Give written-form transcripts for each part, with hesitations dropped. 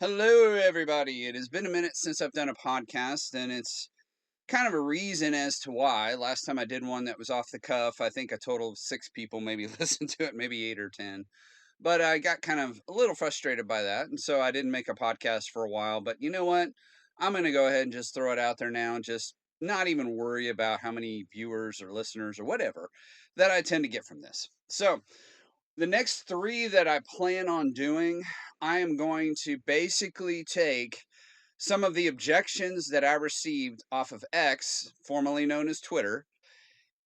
Hello, everybody. It has been a minute since I've done a podcast, and it's kind of a reason as to why. Last time I did one that was off the cuff, I think a total of six people maybe listened to it, maybe eight or 10. But I got kind of a little frustrated by that, and so I didn't make a podcast for a while. But you know what? I'm going to go ahead and just throw it out there now and just not even worry about how many viewers or listeners or whatever that I tend to get from this. So, the next three that I plan on doing, I am going to basically take some of the objections that I received off of X, formerly known as Twitter,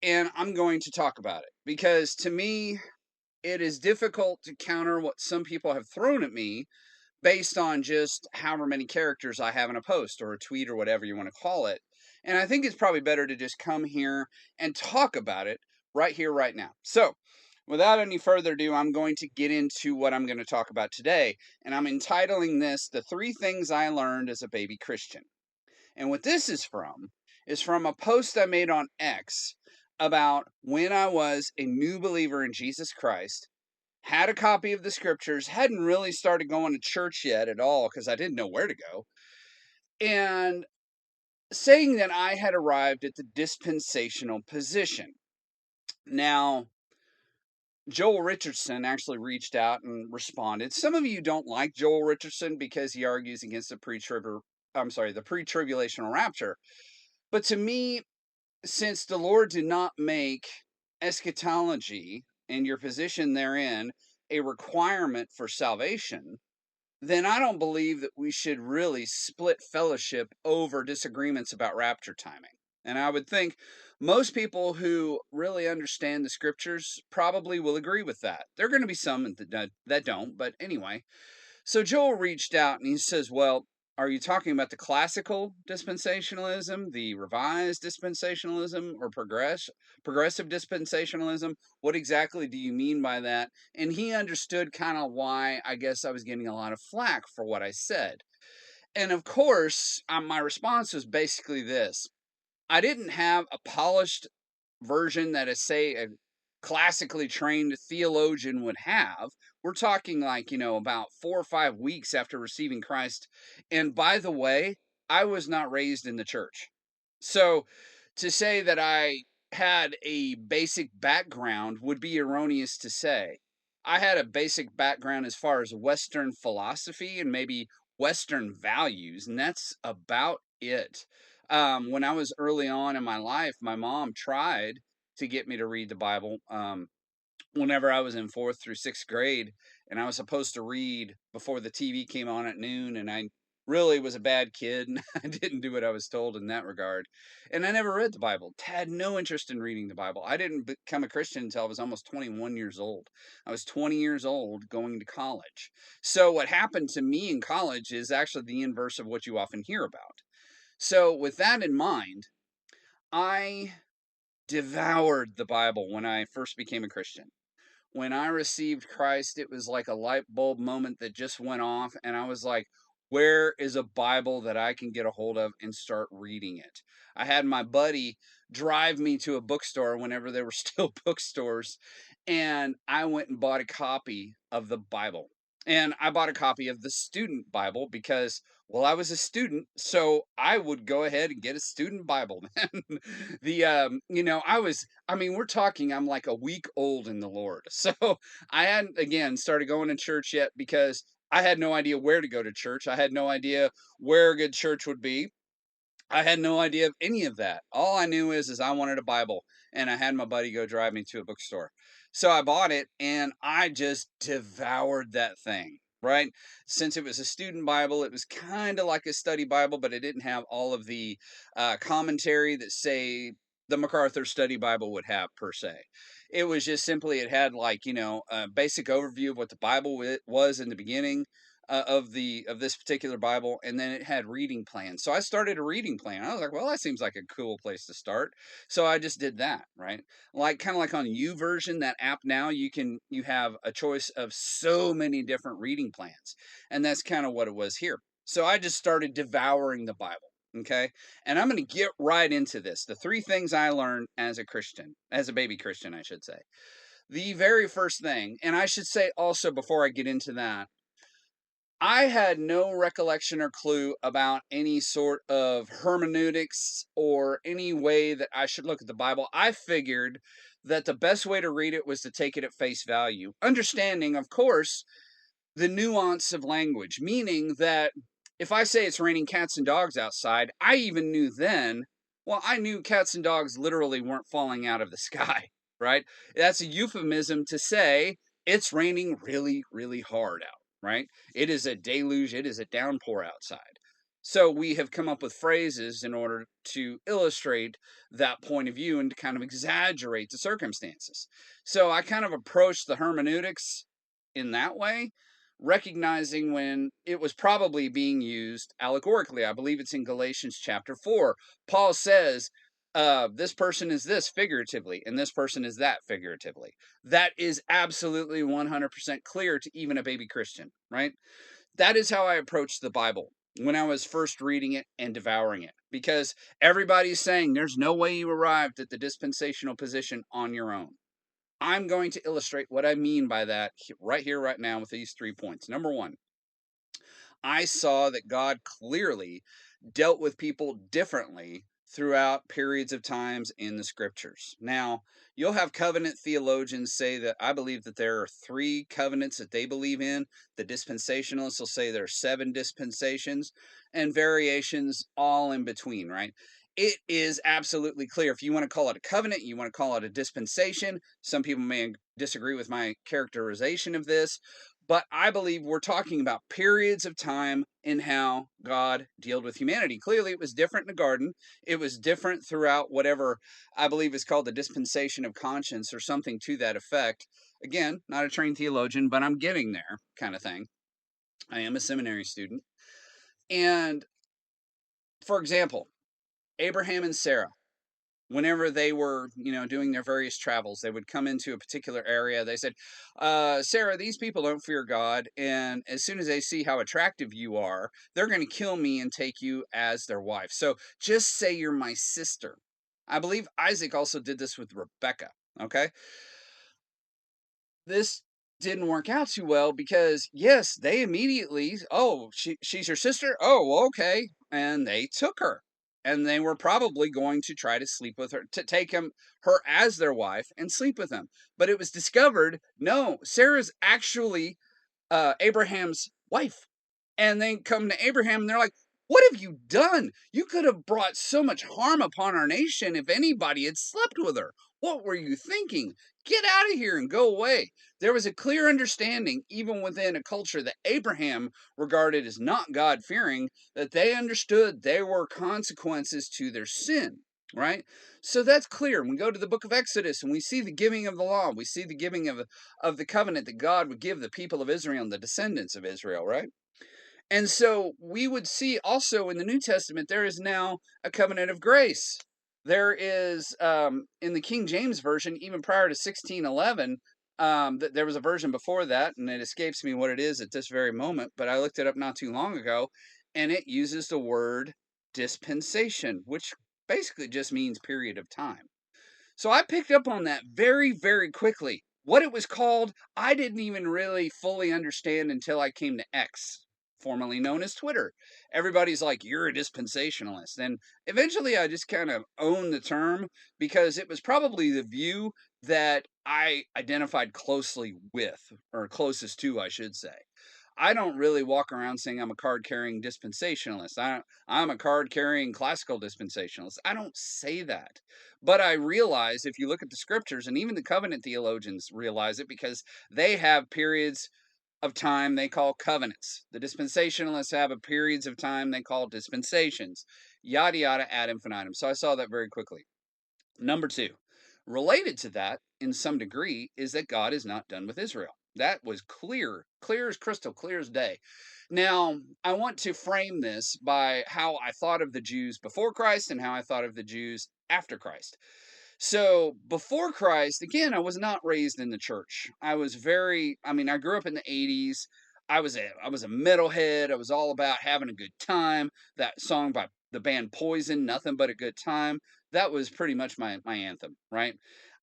and I'm going to talk about it because to me, it is difficult to counter what some people have thrown at me based on just however many characters I have in a post or a tweet or whatever you want to call it. And I think it's probably better to just come here and talk about it right here, right now. So, without any further ado, I'm going to get into what I'm going to talk about today. And I'm entitling this The Three Things I Learned as a Baby Christian. And what this is from a post I made on X about when I was a new believer in Jesus Christ, had a copy of the scriptures, hadn't really started going to church yet at all because I didn't know where to go, and saying that I had arrived at the dispensational position. Now, Joel Richardson actually reached out and responded. Some of you don't like Joel Richardson because he argues against the pre-tribulational rapture. But to me, since the Lord did not make eschatology and your position therein a requirement for salvation, then I don't believe that we should really split fellowship over disagreements about rapture timing. And I would think most people who really understand the scriptures probably will agree with that. There are going to be some that don't, but anyway, so Joel reached out and he says, well, are you talking about the classical dispensationalism, the revised dispensationalism, or progressive dispensationalism? What exactly do you mean by that? And he understood kind of why I guess I was getting a lot of flack for what I said. And of course, my response was basically this: I didn't have a polished version that a say a classically trained theologian would have. We're talking like, about 4 or 5 weeks after receiving Christ. And by the way, I was not raised in the church. So to say that I had a basic background would be erroneous to say. I had a basic background as far as Western philosophy and maybe Western values, and that's about it. When I was early on in my life, my mom tried to get me to read the Bible. Whenever I was in fourth through sixth grade, and I was supposed to read before the TV came on at noon, and I really was a bad kid, and I didn't do what I was told in that regard. And I never read the Bible. Had no interest in reading the Bible. I didn't become a Christian until I was almost 21 years old. I was 20 years old going to college. So what happened to me in college is actually the inverse of what you often hear about. So with that in mind, I devoured the Bible when I first became a Christian. When I received Christ, it was like a light bulb moment that just went off, and I was like, where is a Bible that I can get a hold of and start reading it? I had my buddy drive me to a bookstore whenever there were still bookstores, and I went and bought a copy of the Bible. And I bought a copy of the student Bible because, well, I was a student, so I would go ahead and get a student Bible. I mean, we're talking, I'm like a week old in the Lord. So I hadn't, again, started going to church yet because I had no idea where to go to church. I had no idea where a good church would be. I had no idea of any of that. All I knew is I wanted a Bible, and I had my buddy go drive me to a bookstore. So I bought it and I just devoured that thing. Right. Since it was a student Bible, it was kind of like a study Bible, but it didn't have all of the commentary that, say, the MacArthur Study Bible would have per se. It was just simply, it had like, a basic overview of what the Bible was in the beginning of this particular Bible, and then it had reading plans. So I started a reading plan. I was like, well, that seems like a cool place to start. So I just did that, right? Like kind of like on YouVersion, that app now, you have a choice of so many different reading plans, and that's kind of what it was here. So I just started devouring the Bible. Okay. And I'm going to get right into this. The three things I learned as a Christian, as a baby Christian, I should say. The very first thing, and I should say also before I get into that, I had no recollection or clue about any sort of hermeneutics or any way that I should look at the Bible. I figured that the best way to read it was to take it at face value, understanding, of course, the nuance of language, meaning that if I say it's raining cats and dogs outside, I even knew then, well, I knew cats and dogs literally weren't falling out of the sky, right? That's a euphemism to say it's raining really, really hard out, right? It is a deluge, it is a downpour outside. So we have come up with phrases in order to illustrate that point of view and to kind of exaggerate the circumstances. So I kind of approached the hermeneutics in that way, recognizing when it was probably being used allegorically. I believe it's in Galatians chapter 4. Paul says, this person is this figuratively, and this person is that figuratively. That is absolutely 100% clear to even a baby Christian, right? That is how I approached the Bible when I was first reading it and devouring it, because everybody's saying there's no way you arrived at the dispensational position on your own. I'm going to illustrate what I mean by that right here, right now, with these 3 points. Number one, I saw that God clearly dealt with people differently throughout periods of times in the scriptures. Now, you'll have covenant theologians say that I believe that there are 3 covenants that they believe in. The dispensationalists will say there are 7 dispensations and variations all in between, right? It is absolutely clear. If you want to call it a covenant, you want to call it a dispensation. Some people may disagree with my characterization of this, but I believe we're talking about periods of time in how God dealt with humanity. Clearly, it was different in the garden. It was different throughout whatever I believe is called the dispensation of conscience or something to that effect. Again, not a trained theologian, but I'm getting there kind of thing. I am a seminary student. And for example, Abraham and Sarah, whenever they were, doing their various travels, they would come into a particular area. They said, Sarah, these people don't fear God. And as soon as they see how attractive you are, they're going to kill me and take you as their wife. So just say you're my sister. I believe Isaac also did this with Rebecca. Okay. This didn't work out too well because yes, they immediately, oh, she's your sister. Oh, well, okay, and they took her, and they were probably going to try to sleep with her, to take her as their wife and sleep with them. But it was discovered, no, Sarah's actually Abraham's wife. And they come to Abraham and they're like, what have you done? You could have brought so much harm upon our nation if anybody had slept with her. What were you thinking? Get out of here and go away. There was a clear understanding, even within a culture that Abraham regarded as not God fearing, that they understood there were consequences to their sin, right? So that's clear. We go to the book of Exodus and we see the giving of the law. We see the giving of the covenant that God would give the people of Israel and the descendants of Israel, right? And so we would see also in the New Testament, there is now a covenant of grace. There is, in the King James Version, even prior to 1611, there was a version before that, and it escapes me what it is at this very moment, but I looked it up not too long ago, and it uses the word dispensation, which basically just means period of time. So I picked up on that very, very quickly. What it was called, I didn't even really fully understand until I came to X, formerly known as Twitter. Everybody's like, you're a dispensationalist. And eventually I just kind of owned the term because it was probably the view that I identified closely with, or closest to, I should say. I don't really walk around saying I'm a card carrying dispensationalist. I'm a card carrying classical dispensationalist. I don't say that. But I realize if you look at the scriptures, and even the covenant theologians realize it because they have periods of time they call covenants. The dispensationalists have a periods of time they call dispensations, yada yada ad infinitum. So I saw that very quickly. Number two, related to that in some degree, is that God is not done with Israel. That was clear, clear as crystal, clear as day. Now, I want to frame this by how I thought of the Jews before Christ and how I thought of the Jews after Christ. So before Christ, again, I was not raised in the church. I was very, I mean, I grew up in the 80s. I was a metalhead. I was all about having a good time. That song by the band Poison, Nothing But a Good Time, that was pretty much my anthem, right?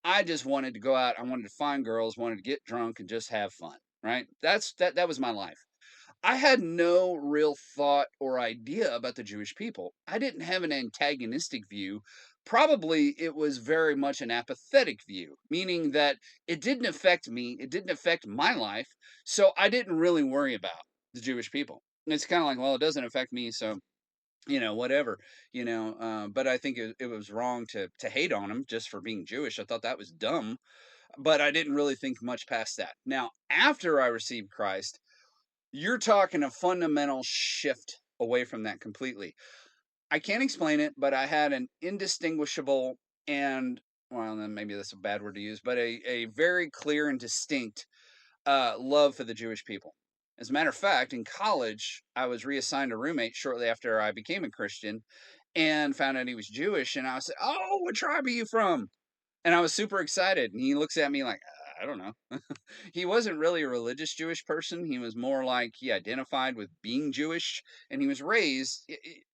I just wanted to go out, I wanted to find girls, wanted to get drunk and just have fun, right? That was my life. I had no real thought or idea about the Jewish people. I didn't have an antagonistic view. Probably it was very much an apathetic view, meaning that it didn't affect me, it didn't affect my life, so I didn't really worry about the Jewish people. And it's kind of like, well, it doesn't affect me, so whatever, but I think it was wrong to hate on them just for being Jewish. I thought that was dumb, but I didn't really think much past that. Now, after I received Christ, you're talking a fundamental shift away from that completely. I can't explain it, but I had an indistinguishable and, well, then maybe that's a bad word to use, but a very clear and distinct love for the Jewish people. As a matter of fact, in college, I was reassigned a roommate shortly after I became a Christian and found out he was Jewish. And I was like, "Oh, what tribe are you from?" And I was super excited. And he looks at me like, I don't know. He wasn't really a religious Jewish person. He was more like he identified with being Jewish, and he was raised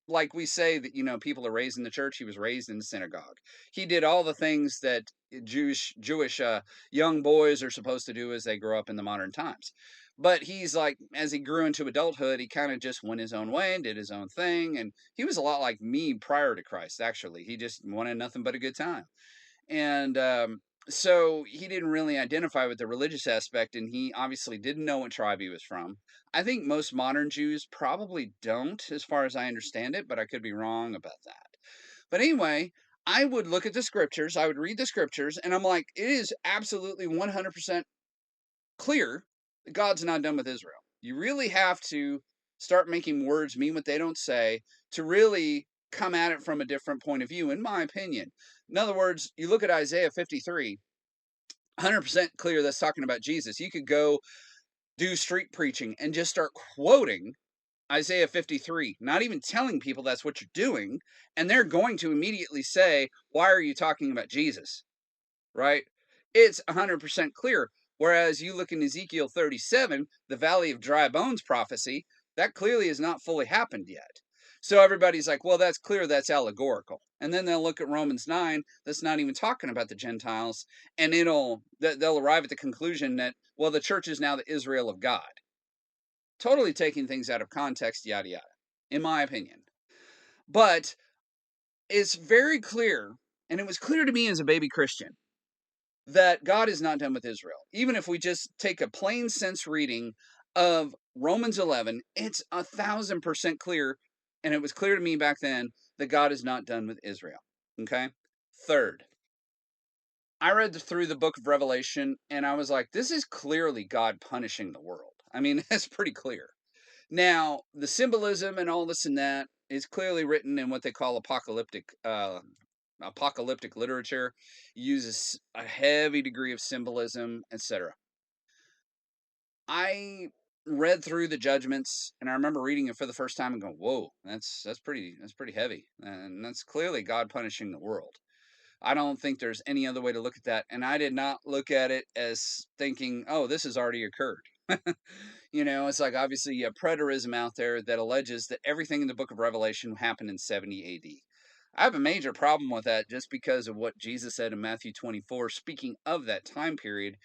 like we say that people are raised in the church. He was raised in the synagogue. He did all the things that Jewish young boys are supposed to do as they grow up in the modern times. But he's like, as he grew into adulthood, he kind of just went his own way and did his own thing. And he was a lot like me prior to Christ, actually. He just wanted nothing but a good time. And so he didn't really identify with the religious aspect, and he obviously didn't know what tribe he was from. I think most modern Jews probably don't, as far as I understand it, but I could be wrong about that. But anyway, I would look at the scriptures, I would read the scriptures, and I'm like, it is absolutely 100% clear that God's not done with Israel. You really have to start making words mean what they don't say to really come at it from a different point of view, in my opinion. In other words, you look at Isaiah 53, 100% clear that's talking about Jesus. You could go do street preaching and just start quoting Isaiah 53, not even telling people that's what you're doing. And they're going to immediately say, "Why are you talking about Jesus?" Right? It's 100% clear. Whereas you look in Ezekiel 37, the Valley of Dry Bones prophecy, that clearly has not fully happened yet. So everybody's like, well, that's clear, that's allegorical. And then they'll look at Romans 9, that's not even talking about the Gentiles, and they'll arrive at the conclusion that, well, the church is now the Israel of God. Totally taking things out of context, yada yada, in my opinion. But it's very clear, and it was clear to me as a baby Christian, that God is not done with Israel. Even if we just take a plain sense reading of Romans 11, it's 1,000% clear. And it was clear to me back then that God is not done with Israel. Okay. Third, I read through the book of Revelation and I was like, this is clearly God punishing the world. I mean, that's pretty clear. Now, the symbolism and all this and that is clearly written in what they call apocalyptic literature, uses a heavy degree of symbolism, etc. I read through the judgments and I remember reading it for the first time and going, "Whoa, that's pretty heavy." And that's clearly God punishing the world. I don't think there's any other way to look at that. And I did not look at it as thinking, "Oh, this has already occurred." It's like obviously you have preterism out there that alleges that everything in the book of Revelation happened in 70 AD. I have a major problem with that just because of what Jesus said in Matthew 24. Speaking of that time period,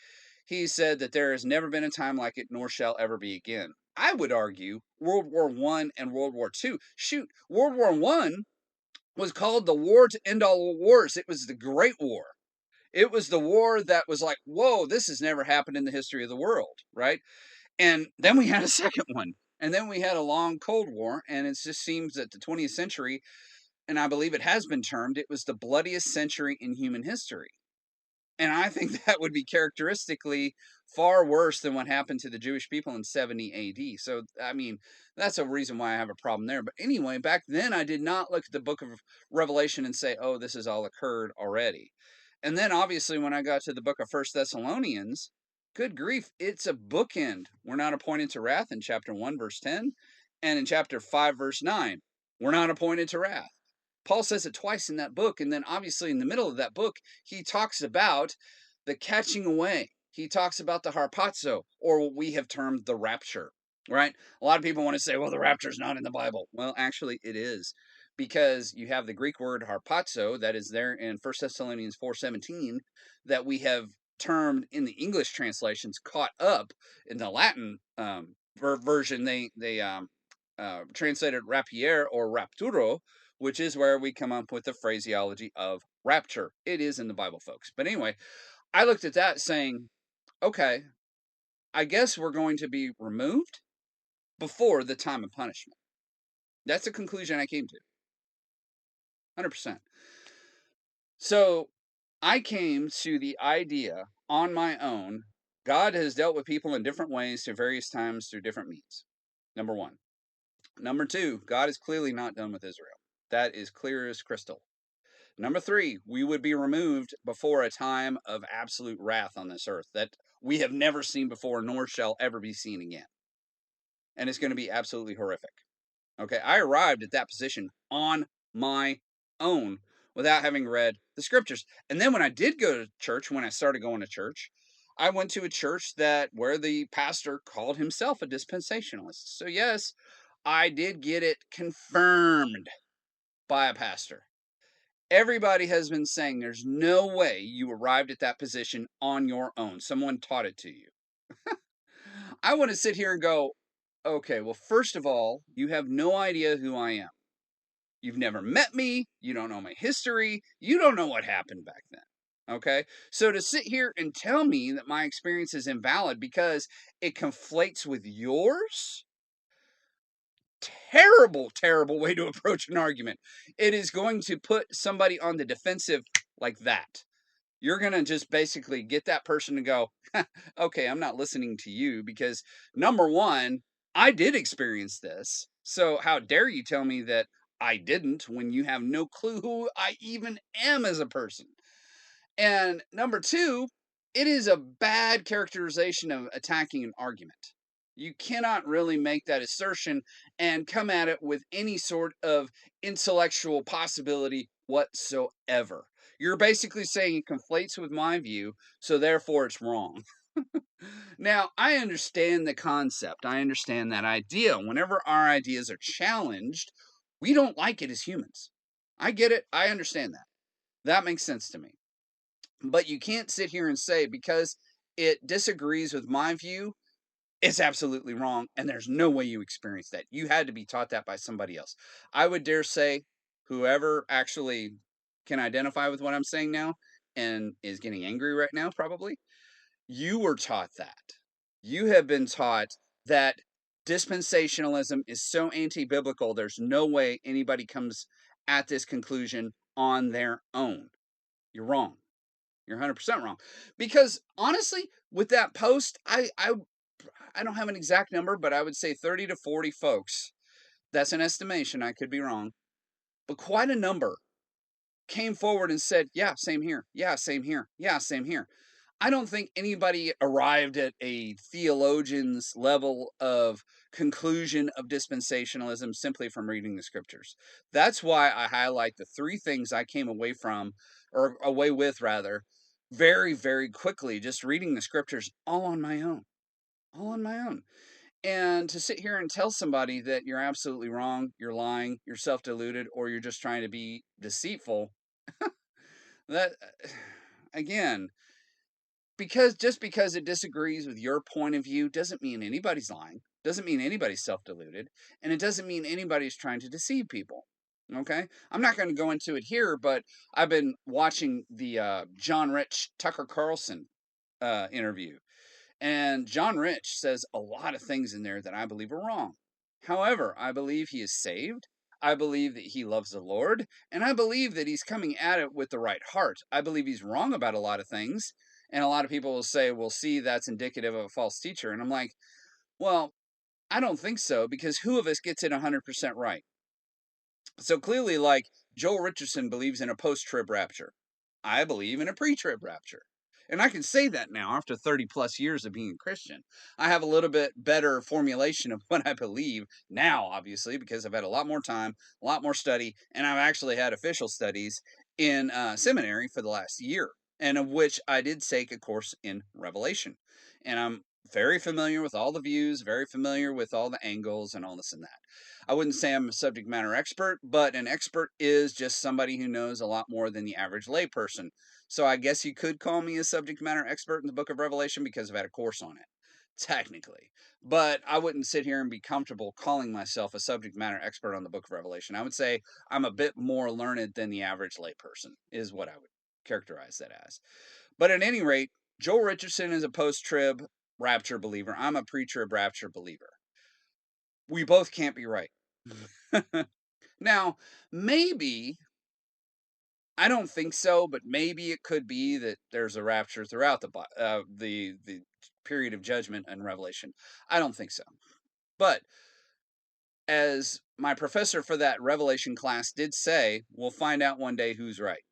he said that there has never been a time like it, nor shall ever be again. I would argue World War One and World War Two. Shoot, World War One was called the war to end all wars. It was the Great War. It was the war that was like, whoa, this has never happened in the history of the world, right? And then we had a second one. And then we had a long Cold War. And it just seems that the 20th century, and I believe it has been termed, it was the bloodiest century in human history. And I think that would be characteristically far worse than what happened to the Jewish people in 70 AD. So, I mean, that's a reason why I have a problem there. But anyway, back then I did not look at the book of Revelation and say, oh, this has all occurred already. And then obviously when I got to the book of First Thessalonians, good grief, it's a bookend. We're not appointed to wrath in chapter 1, verse 10, and in chapter 5, verse 9, we're not appointed to wrath. Paul says it twice in that book. And then obviously in the middle of that book, he talks about the catching away. He talks about the harpazo, or what we have termed the rapture, right? A lot of people want to say, well, the rapture is not in the Bible. Well, actually, it is, because you have the Greek word harpazo that is there in 1 Thessalonians 4:17 that we have termed in the English translations caught up in the Latin version they translated rapier or rapturo, which is where we come up with the phraseology of rapture. It is in the Bible, folks. But anyway, I looked at that saying, okay, I guess we're going to be removed before the time of punishment. That's the conclusion I came to. 100%. So I came to the idea on my own. God has dealt with people in different ways to various times through different means. Number one. Number two, God is clearly not done with Israel. That is clear as crystal. Number three, we would be removed before a time of absolute wrath on this earth that we have never seen before, nor shall ever be seen again. And it's going to be absolutely horrific. Okay. I arrived at that position on my own without having read the scriptures. And then when I did go to church, when I started going to church, I went to a church that where the pastor called himself a dispensationalist. So yes, I did get it confirmed by a pastor. Everybody has been saying there's no way you arrived at that position on your own. Someone taught it to you. I want to sit here and go, okay, well, first of all, you have no idea who I am. You've never met me. You don't know my history. You don't know what happened back then. Okay. So to sit here and tell me that my experience is invalid because it conflates with yours, terrible, terrible way to approach an argument. It is going to put somebody on the defensive like that. You're going to just basically get that person to go, okay, I'm not listening to you because number one, I did experience this. So how dare you tell me that I didn't when you have no clue who I even am as a person? And number two, it is a bad characterization of attacking an argument. You cannot really make that assertion and come at it with any sort of intellectual possibility whatsoever. You're basically saying it conflates with my view, so therefore it's wrong. Now, I understand the concept. I understand that idea. Whenever our ideas are challenged, we don't like it as humans. I get it. I understand that. That makes sense to me. But you can't sit here and say because it disagrees with my view, it's absolutely wrong. And there's no way you experience that. You had to be taught that by somebody else. I would dare say, whoever actually can identify with what I'm saying now and is getting angry right now, probably, you were taught that. You have been taught that dispensationalism is so anti biblical, there's no way anybody comes at this conclusion on their own. You're wrong. You're 100% wrong. Because honestly, with that post, I don't have an exact number, but I would say 30 to 40 folks. That's an estimation. I could be wrong, but quite a number came forward and said, "Yeah, same here. Yeah, same here. Yeah, same here." I don't think anybody arrived at a theologian's level of conclusion of dispensationalism simply from reading the scriptures. That's why I highlight the three things I came away from, or away with rather, very, very quickly, just reading the scriptures all on my own. All on my own. And to sit here and tell somebody that you're absolutely wrong, you're lying, you're self deluded, or you're just trying to be deceitful, that, again, because just because it disagrees with your point of view doesn't mean anybody's lying, doesn't mean anybody's self-deluded, and it doesn't mean anybody's trying to deceive people. Okay, I'm not going to go into it here, but I've been watching the John Rich Tucker Carlson interview, and John Rich says a lot of things in there that I believe are wrong. However, I believe he is saved. I believe that he loves the Lord, and I believe that he's coming at it with the right heart. I believe he's wrong about a lot of things, and a lot of people will say, well, see, that's indicative of a false teacher. And I'm like, well, I don't think so, because who of us gets it 100% right? So clearly, like, Joel Richardson believes in a post-trib rapture. I believe in a pre-trib rapture. And I can say that now after 30 plus years of being a Christian. I have a little bit better formulation of what I believe now, obviously, because I've had a lot more time, a lot more study, and I've actually had official studies in seminary for the last year, and of which I did take a course in Revelation. And I'm very familiar with all the views, very familiar with all the angles and all this and that. I wouldn't say I'm a subject matter expert, but an expert is just somebody who knows a lot more than the average layperson. So I guess you could call me a subject matter expert in the book of Revelation because I've had a course on it. technically. But I wouldn't sit here and be comfortable calling myself a subject matter expert on the book of Revelation. I would say I'm a bit more learned than the average layperson, is what I would characterize that as. But at any rate, Joel Richardson is a post trib rapture believer. I'm a pre trib rapture believer. We both can't be right. Now, maybe, I don't think so, but maybe it could be that there's a rapture throughout the period of judgment and Revelation. I don't think so. But as my professor for that Revelation class did say, we'll find out one day who's right.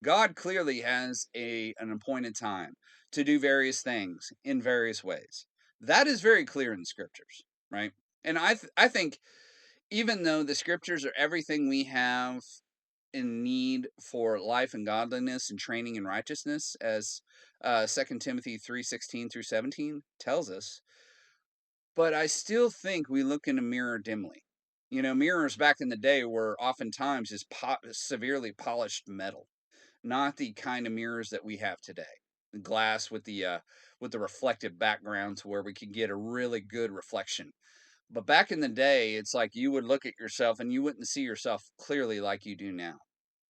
God clearly has an appointed time to do various things in various ways. That is very clear in the scriptures, right? And I think even though the scriptures are everything we have in need for life and godliness and training in righteousness, as 2 Timothy 3:16 through 17 tells us, but I still think we look in a mirror dimly. You know, mirrors back in the day were oftentimes just severely polished metal, not the kind of mirrors that we have today. The glass with the reflective background to where we can get a really good reflection. But back in the day, it's like you would look at yourself and you wouldn't see yourself clearly like you do now.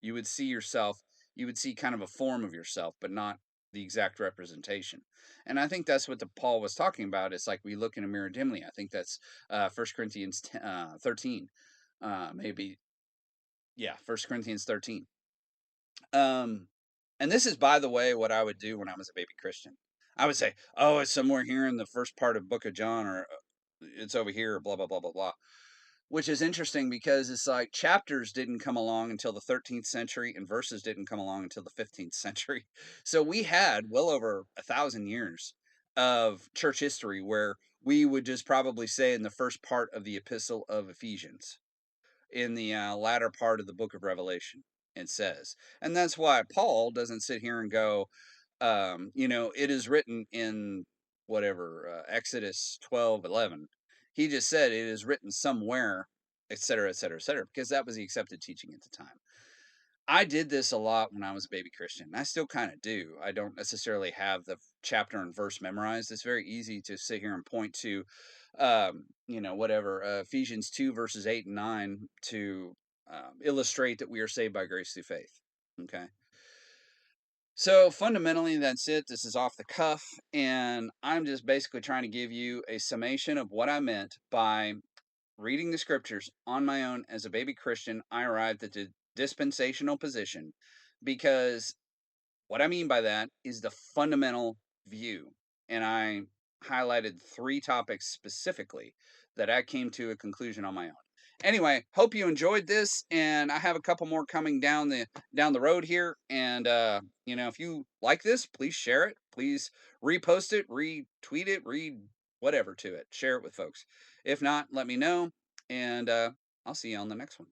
You would see yourself, you would see kind of a form of yourself, but not the exact representation. And I think that's what the Paul was talking about. It's like we look in a mirror dimly. I think that's 1 Corinthians 13. Maybe, yeah, 1 Corinthians 13. Um, and this is, by the way, what I would do when I was a baby Christian. I would say, "Oh, it's somewhere here in the first part of Book of John, or it's over here, blah blah blah blah blah." Which is interesting because it's like chapters didn't come along until the 13th century, and verses didn't come along until the 15th century. So we had well over 1,000 years of church history where we would just probably say in the first part of the Epistle of Ephesians, in the latter part of the book of Revelation, it says. And that's why Paul doesn't sit here and go, it is written in whatever, Exodus 12:11. He just said it is written somewhere, et cetera, et cetera, et cetera, because that was the accepted teaching at the time. I did this a lot when I was a baby Christian. I still kind of do. I don't necessarily have the chapter and verse memorized. It's very easy to sit here and point to, whatever, Ephesians 2, verses 8 and 9 to illustrate that we are saved by grace through faith. Okay. So fundamentally, that's it. This is off the cuff. And I'm just basically trying to give you a summation of what I meant by reading the scriptures on my own as a baby Christian. I arrived at the dispensational position because what I mean by that is the fundamental view. And I highlighted three topics specifically that I came to a conclusion on my own. Anyway, hope you enjoyed this, and I have a couple more coming down the road here. And if you like this, please share it. Please repost it, retweet it, read whatever to it. Share it with folks. If not, let me know, and I'll see you on the next one.